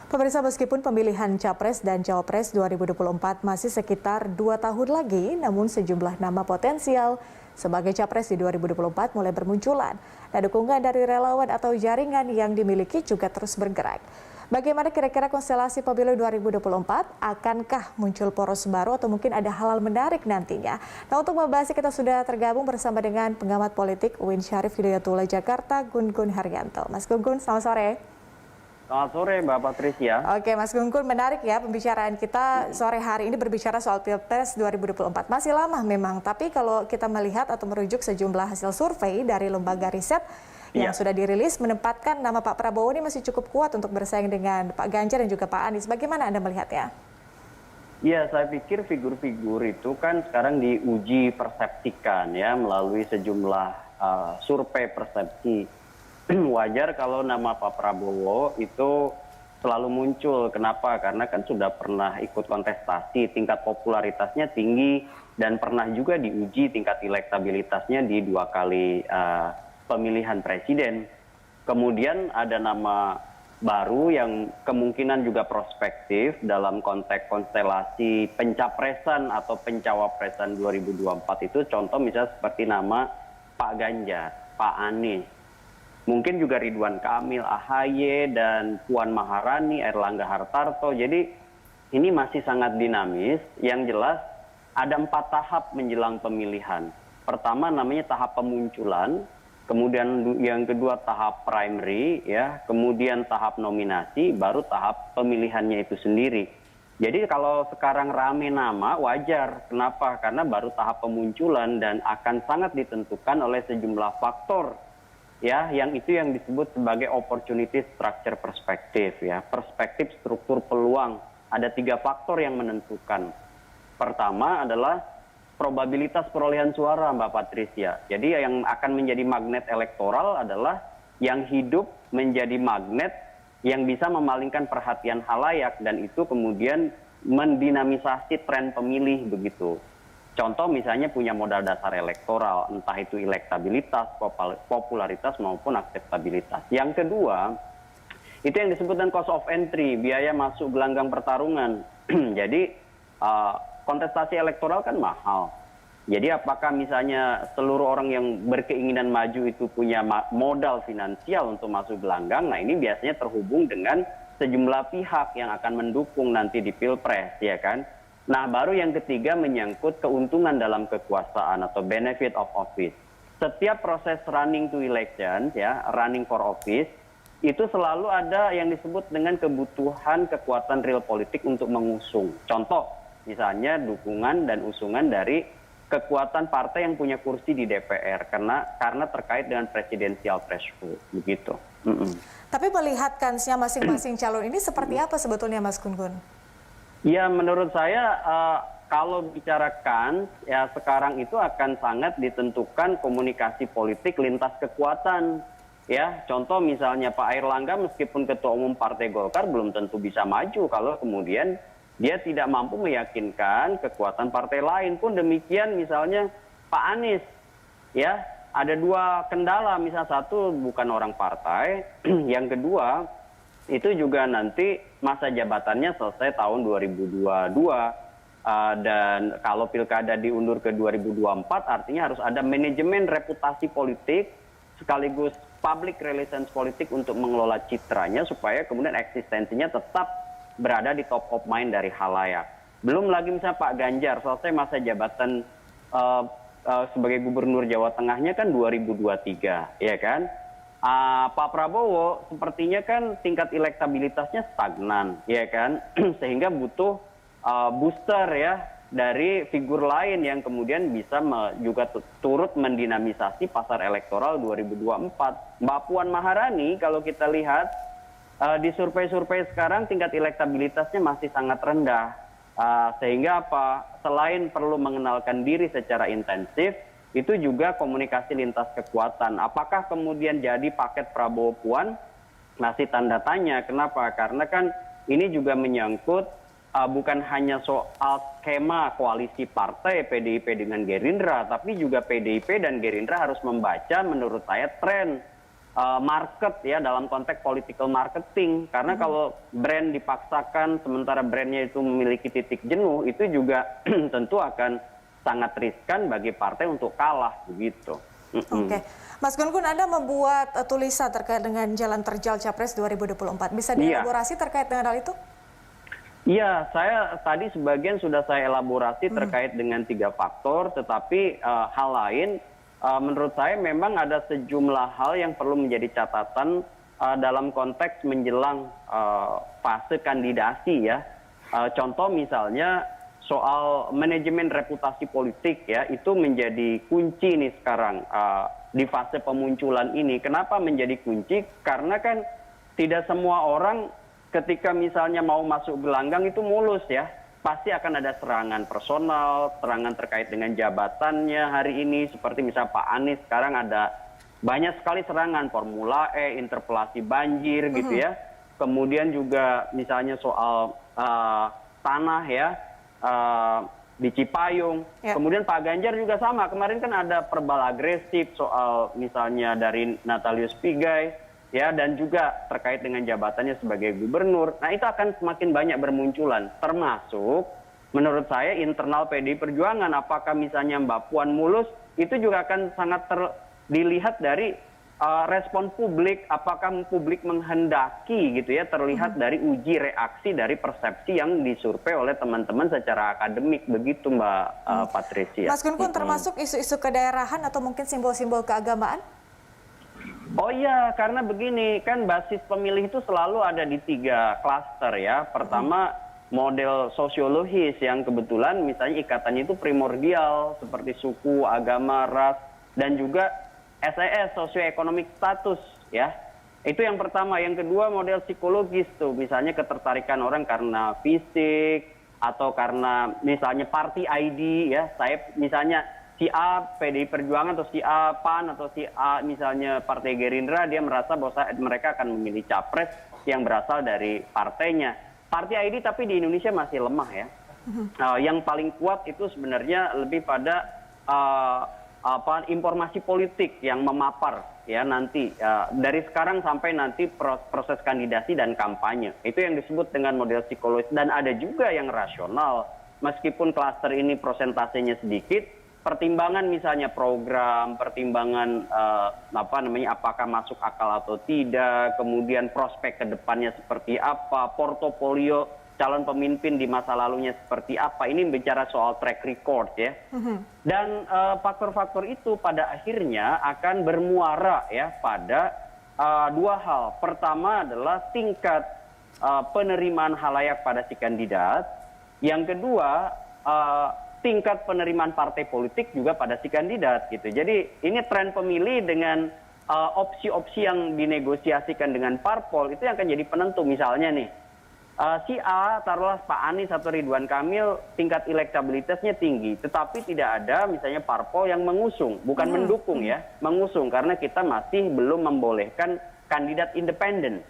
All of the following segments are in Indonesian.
Pemirsa, meskipun pemilihan Capres dan Cawapres 2024 masih sekitar 2 tahun lagi, namun sejumlah nama potensial sebagai Capres di 2024 mulai bermunculan. Dan dukungan dari relawan atau jaringan yang dimiliki juga terus bergerak. Bagaimana kira-kira konstelasi pemilu 2024? Akankah muncul poros baru atau mungkin ada hal-hal menarik nantinya? Nah, untuk membahasnya kita sudah tergabung bersama dengan pengamat politik UIN Syarif Hidayatullah Jakarta, Gun-Gun Haryanto. Mas Gun-Gun, selamat sore. Selamat sore Mbak Patricia. Oke Mas Gun-Gun, menarik ya pembicaraan kita sore hari ini berbicara soal Pilpres 2024. Masih lama memang, tapi kalau kita melihat atau merujuk sejumlah hasil survei dari lembaga riset yang sudah dirilis menempatkan nama Pak Prabowo ini masih cukup kuat untuk bersaing dengan Pak Ganjar dan juga Pak Anies. Bagaimana Anda melihatnya? Ya, saya pikir figur-figur itu kan sekarang diuji persepsikan ya melalui sejumlah survei persepsi. Wajar kalau nama Pak Prabowo itu selalu muncul. Kenapa? Karena kan sudah pernah ikut kontestasi, tingkat popularitasnya tinggi, dan pernah juga diuji tingkat elektabilitasnya di 2 kali pemilihan presiden. Kemudian ada nama baru yang kemungkinan juga prospektif dalam konteks konstelasi pencapresan atau pencawapresan 2024 itu, contoh misalnya seperti nama Pak Ganjar, Pak Anies. Mungkin juga Ridwan Kamil, AHY, dan Puan Maharani, Erlangga Hartarto. Jadi ini masih sangat dinamis. Yang jelas ada 4 tahap menjelang pemilihan. Pertama namanya tahap pemunculan, kemudian yang kedua tahap primary, ya, kemudian tahap nominasi, baru tahap pemilihannya itu sendiri. Jadi kalau sekarang rame nama, wajar. Kenapa? Karena baru tahap pemunculan dan akan sangat ditentukan oleh sejumlah faktor. Ya, yang itu yang disebut sebagai opportunity structure perspektif, ya, perspektif struktur peluang. Ada 3 faktor yang menentukan. Pertama adalah probabilitas perolehan suara, Mbak Patricia. Jadi yang akan menjadi magnet elektoral adalah yang hidup menjadi magnet yang bisa memalingkan perhatian khalayak, dan itu kemudian mendinamisasi tren pemilih begitu. Contoh misalnya punya modal dasar elektoral, entah itu elektabilitas, popularitas maupun akseptabilitas. Yang kedua, itu yang disebut dengan cost of entry, biaya masuk gelanggang pertarungan. Jadi kontestasi elektoral kan mahal. Jadi apakah misalnya seluruh orang yang berkeinginan maju itu punya modal finansial untuk masuk gelanggang? Nah, ini biasanya terhubung dengan sejumlah pihak yang akan mendukung nanti di Pilpres, ya kan? Nah, baru yang ketiga menyangkut keuntungan dalam kekuasaan atau benefit of office. Setiap proses running to election, ya, running for office, itu selalu ada yang disebut dengan kebutuhan kekuatan real politik untuk mengusung. Contoh, misalnya dukungan dan usungan dari kekuatan partai yang punya kursi di DPR karena terkait dengan presidensial threshold, begitu. Tapi melihat kansnya masing-masing calon ini seperti apa sebetulnya, Mas Gun-Gun? Ya, menurut saya kalau bicara kans, ya sekarang itu akan sangat ditentukan komunikasi politik lintas kekuatan. Ya, contoh misalnya Pak Airlangga meskipun Ketua Umum Partai Golkar belum tentu bisa maju kalau kemudian dia tidak mampu meyakinkan kekuatan partai lain. Pun demikian misalnya Pak Anies, ya ada 2 kendala, misalnya satu bukan orang partai, yang kedua itu juga nanti masa jabatannya selesai tahun 2022, dan kalau pilkada diundur ke 2024 artinya harus ada manajemen reputasi politik sekaligus public relations politik untuk mengelola citranya supaya kemudian eksistensinya tetap berada di top of mind dari khalayak. Belum lagi misalnya Pak Ganjar selesai masa jabatan sebagai gubernur Jawa Tengahnya kan 2023, ya kan? Pak Prabowo sepertinya kan tingkat elektabilitasnya stagnan, ya kan? Sehingga butuh booster ya dari figur lain yang kemudian bisa juga turut mendinamisasi pasar elektoral 2024. Mbak Puan Maharani kalau kita lihat di survei-survei sekarang tingkat elektabilitasnya masih sangat rendah, sehingga apa? Selain perlu mengenalkan diri secara intensif, itu juga komunikasi lintas kekuatan. Apakah kemudian jadi paket Prabowo Puan? Masih tanda tanya. Kenapa? Karena kan ini juga menyangkut bukan hanya soal skema koalisi partai PDIP dengan Gerindra, tapi juga PDIP dan Gerindra harus membaca menurut saya tren market ya, dalam konteks political marketing. Karena kalau brand dipaksakan sementara brandnya itu memiliki titik jenuh, itu juga tentu akan sangat riskan bagi partai untuk kalah begitu. Oke, Mas Gun-Gun, Anda membuat tulisan terkait dengan jalan terjal Capres 2024. Bisa dielaborasi terkait dengan hal itu? Iya, saya tadi sebagian sudah saya elaborasi terkait dengan 3 faktor, tetapi hal lain menurut saya memang ada sejumlah hal yang perlu menjadi catatan dalam konteks menjelang fase kandidasi ya. Contoh misalnya soal manajemen reputasi politik ya, itu menjadi kunci nih sekarang di fase pemunculan ini. Kenapa menjadi kunci? Karena kan tidak semua orang ketika misalnya mau masuk gelanggang itu mulus ya. Pasti akan ada serangan personal, serangan terkait dengan jabatannya hari ini. Seperti misalnya Pak Anies sekarang ada banyak sekali serangan, Formula E, interpelasi banjir gitu ya. Kemudian juga misalnya soal tanah ya, di Cipayung. Kemudian Pak Ganjar juga sama. Kemarin kan ada verbal agresif soal misalnya dari Natalius Pigai ya, dan juga terkait dengan jabatannya sebagai gubernur. Nah, itu akan semakin banyak bermunculan, termasuk menurut saya internal PDI Perjuangan. Apakah misalnya Mbak Puan mulus, itu juga akan sangat dilihat dari respon publik. Apakah publik menghendaki gitu ya, terlihat dari uji reaksi dari persepsi yang disurvei oleh teman-teman secara akademik begitu, Mbak Patricia. Mas Gun-Gun, termasuk isu-isu kedaerahan atau mungkin simbol-simbol keagamaan? Oh iya, karena begini, kan basis pemilih itu selalu ada di 3 klaster ya. Pertama, model sosiologis yang kebetulan misalnya ikatannya itu primordial, seperti suku, agama, ras, dan juga SES, sosioeconomic status ya. Itu yang pertama. Yang kedua, model psikologis tuh, misalnya ketertarikan orang karena fisik, atau karena misalnya party ID ya. Saya misalnya si A PDI Perjuangan atau si A PAN atau si A misalnya Partai Gerindra, dia merasa bahwa mereka akan memilih capres yang berasal dari partainya. Party ID tapi di Indonesia masih lemah ya. Yang paling kuat itu sebenarnya lebih pada informasi politik yang memapar ya nanti dari sekarang sampai nanti proses kandidasi dan kampanye. Itu yang disebut dengan model psikologis. Dan ada juga yang rasional, meskipun klaster ini prosentasenya sedikit, pertimbangan misalnya program, pertimbangan apakah masuk akal atau tidak, kemudian prospek ke depannya seperti apa, portofolio calon pemimpin di masa lalunya seperti apa. Ini bicara soal track record ya. Dan faktor-faktor itu pada akhirnya akan bermuara ya pada 2 hal. Pertama adalah tingkat penerimaan halayak pada si kandidat. Yang kedua, tingkat penerimaan partai politik juga pada si kandidat gitu. Jadi ini tren pemilih dengan opsi-opsi yang dinegosiasikan dengan parpol itu yang akan jadi penentu. Misalnya nih, si A, taruhlah Pak Anies atau Ridwan Kamil, tingkat elektabilitasnya tinggi, tetapi tidak ada misalnya parpol yang mengusung, bukan mendukung ya, mengusung, karena kita masih belum membolehkan kandidat independen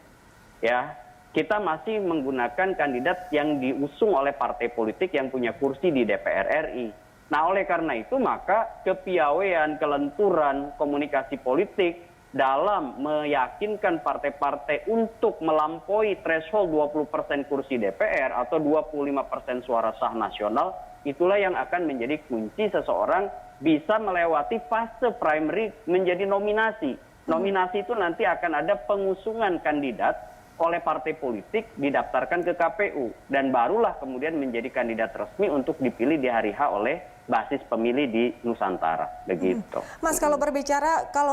ya. Kita masih menggunakan kandidat yang diusung oleh partai politik yang punya kursi di DPR RI. Nah, oleh karena itu maka kepiawaian, kelenturan komunikasi politik dalam meyakinkan partai-partai untuk melampaui threshold 20% kursi DPR atau 25% suara sah nasional, itulah yang akan menjadi kunci seseorang bisa melewati fase primary menjadi nominasi. Nominasi itu nanti akan ada pengusungan kandidat oleh partai politik, didaftarkan ke KPU, dan barulah kemudian menjadi kandidat resmi untuk dipilih di hari H oleh basis pemilih di Nusantara, begitu. Mas, kalau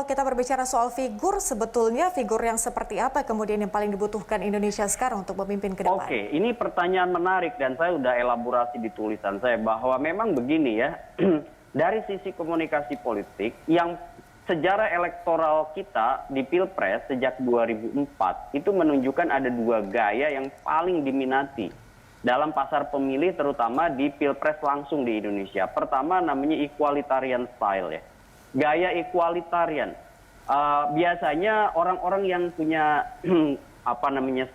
kita berbicara soal figur, sebetulnya figur yang seperti apa kemudian yang paling dibutuhkan Indonesia sekarang untuk memimpin ke depan? Oke, ini pertanyaan menarik dan saya sudah elaborasi di tulisan saya bahwa memang begini ya, dari sisi komunikasi politik yang sejarah elektoral kita di Pilpres sejak 2004 itu menunjukkan ada 2 gaya yang paling diminati dalam pasar pemilih, terutama di Pilpres langsung di Indonesia. Pertama namanya equalitarian style ya. Gaya equalitarian. Biasanya orang-orang yang punya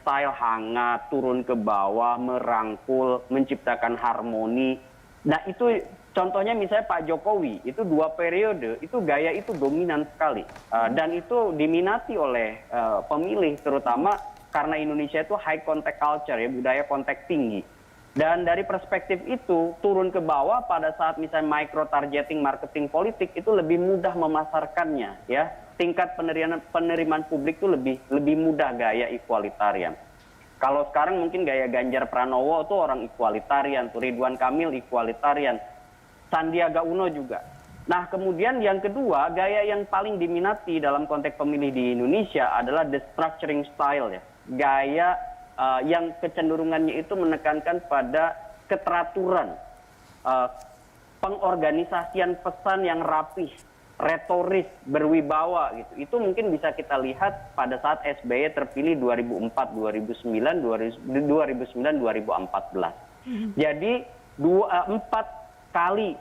style hangat, turun ke bawah, merangkul, menciptakan harmoni. Nah, itu contohnya misalnya Pak Jokowi, itu 2 periode, itu gaya itu dominan sekali. Dan itu diminati oleh pemilih, terutama karena Indonesia itu high contact culture, ya, budaya kontak tinggi. Dan dari perspektif itu, turun ke bawah pada saat misalnya micro targeting marketing politik itu lebih mudah memasarkannya, ya. Tingkat penerimaan publik itu lebih mudah gaya equalitarian. Kalau sekarang mungkin gaya Ganjar Pranowo itu orang equalitarian, tuh Ridwan Kamil equalitarian, Sandiaga Uno juga. Nah, kemudian yang kedua, gaya yang paling diminati dalam konteks pemilih di Indonesia adalah the structuring style, ya. Gaya yang kecenderungannya itu menekankan pada keteraturan, pengorganisasian pesan yang rapih, retoris, berwibawa gitu. Itu mungkin bisa kita lihat pada saat SBY terpilih 2004, 2009, 2014. Jadi 4 kali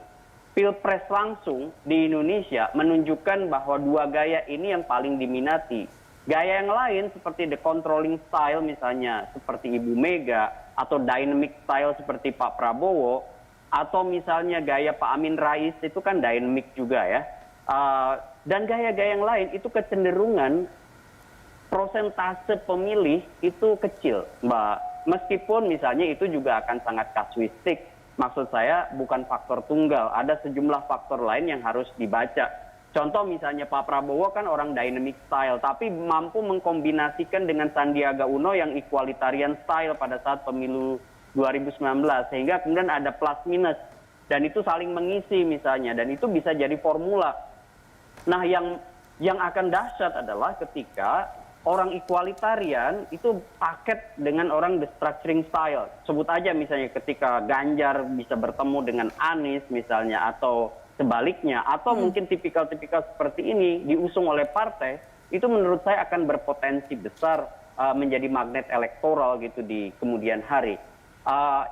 pilpres langsung di Indonesia menunjukkan bahwa 2 gaya ini yang paling diminati. Gaya yang lain seperti the controlling style misalnya seperti Ibu Mega, atau dynamic style seperti Pak Prabowo, atau misalnya gaya Pak Amin Rais itu kan dynamic juga, ya. Dan gaya-gaya yang lain itu kecenderungan prosentase pemilih itu kecil, Mbak. Meskipun misalnya itu juga akan sangat kasuistik. Maksud saya bukan faktor tunggal, ada sejumlah faktor lain yang harus dibaca. Contoh misalnya Pak Prabowo kan orang dynamic style, tapi mampu mengkombinasikan dengan Sandiaga Uno yang equalitarian style pada saat pemilu 2019. Sehingga kemudian ada plus minus, dan itu saling mengisi misalnya, dan itu bisa jadi formula. Nah, yang akan dahsyat adalah ketika orang equalitarian itu paket dengan orang the structuring style. Sebut aja misalnya ketika Ganjar bisa bertemu dengan Anies misalnya, atau sebaliknya, atau mungkin tipikal-tipikal seperti ini diusung oleh partai, itu menurut saya akan berpotensi besar menjadi magnet elektoral gitu di kemudian hari.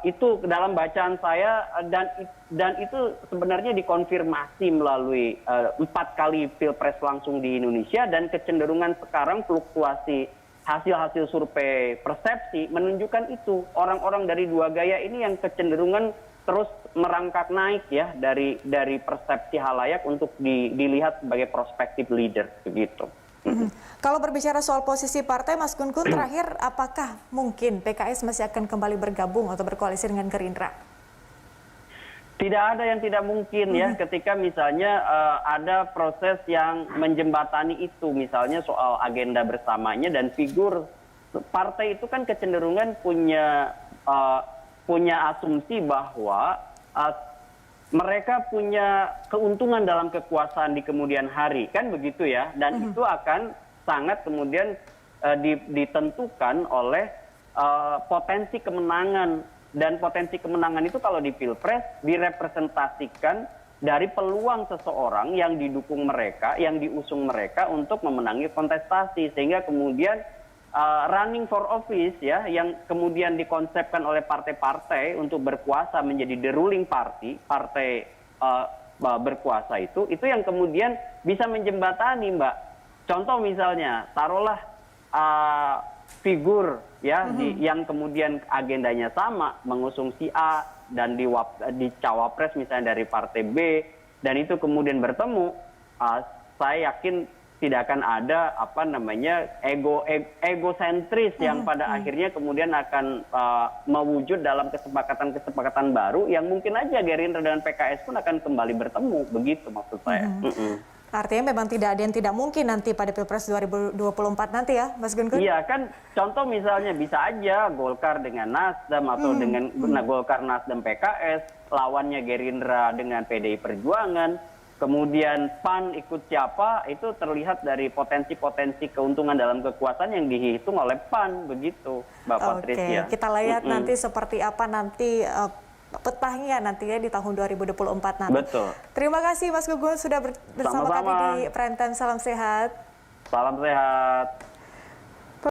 Itu dalam bacaan saya, dan itu sebenarnya dikonfirmasi melalui 4 kali pilpres langsung di Indonesia, dan kecenderungan sekarang fluktuasi hasil-hasil survei persepsi menunjukkan itu. Orang-orang dari 2 gaya ini yang kecenderungan terus merangkak naik, ya, dari persepsi halayak untuk dilihat sebagai prospective leader begitu. Kalau berbicara soal posisi partai, Mas Gun-Gun, terakhir, apakah mungkin PKS masih akan kembali bergabung atau berkoalisi dengan Gerindra? Tidak ada yang tidak mungkin, ya, ketika misalnya ada proses yang menjembatani itu, misalnya soal agenda bersamanya, dan figur partai itu kan kecenderungan punya asumsi bahwa mereka punya keuntungan dalam kekuasaan di kemudian hari, kan begitu, ya, dan itu akan sangat kemudian ditentukan oleh potensi kemenangan, dan potensi kemenangan itu kalau di pilpres direpresentasikan dari peluang seseorang yang didukung mereka, yang diusung mereka untuk memenangi kontestasi, sehingga kemudian running for office, ya, yang kemudian dikonsepkan oleh partai-partai untuk berkuasa menjadi the ruling party, partai berkuasa itu yang kemudian bisa menjembatani, Mbak. Contoh misalnya, taruhlah figur, ya, yang kemudian agendanya sama, mengusung si A, dan di cawapres misalnya dari partai B, dan itu kemudian bertemu, saya yakin tidak akan ada egosentris yang pada akhirnya kemudian akan mewujud dalam kesepakatan baru yang mungkin aja Gerindra dan PKS pun akan kembali bertemu, begitu maksud saya. Artinya memang tidak ada yang tidak mungkin nanti pada Pilpres 2024 nanti, ya, Mas Gun-Gun? Iya, kan contoh misalnya bisa aja Golkar dengan Nasdem, atau dengan Golkar, Nasdem, PKS, lawannya Gerindra dengan PDI Perjuangan. Kemudian PAN ikut siapa, itu terlihat dari potensi-potensi keuntungan dalam kekuasaan yang dihitung oleh PAN, begitu, Mbak Patricia. Oke, kita lihat nanti seperti apa nanti petahnya nanti, ya, di tahun 2024 nanti. Betul. Terima kasih Mas Gun-Gun sudah bersama kami di Prime Time. Salam sehat. Salam sehat.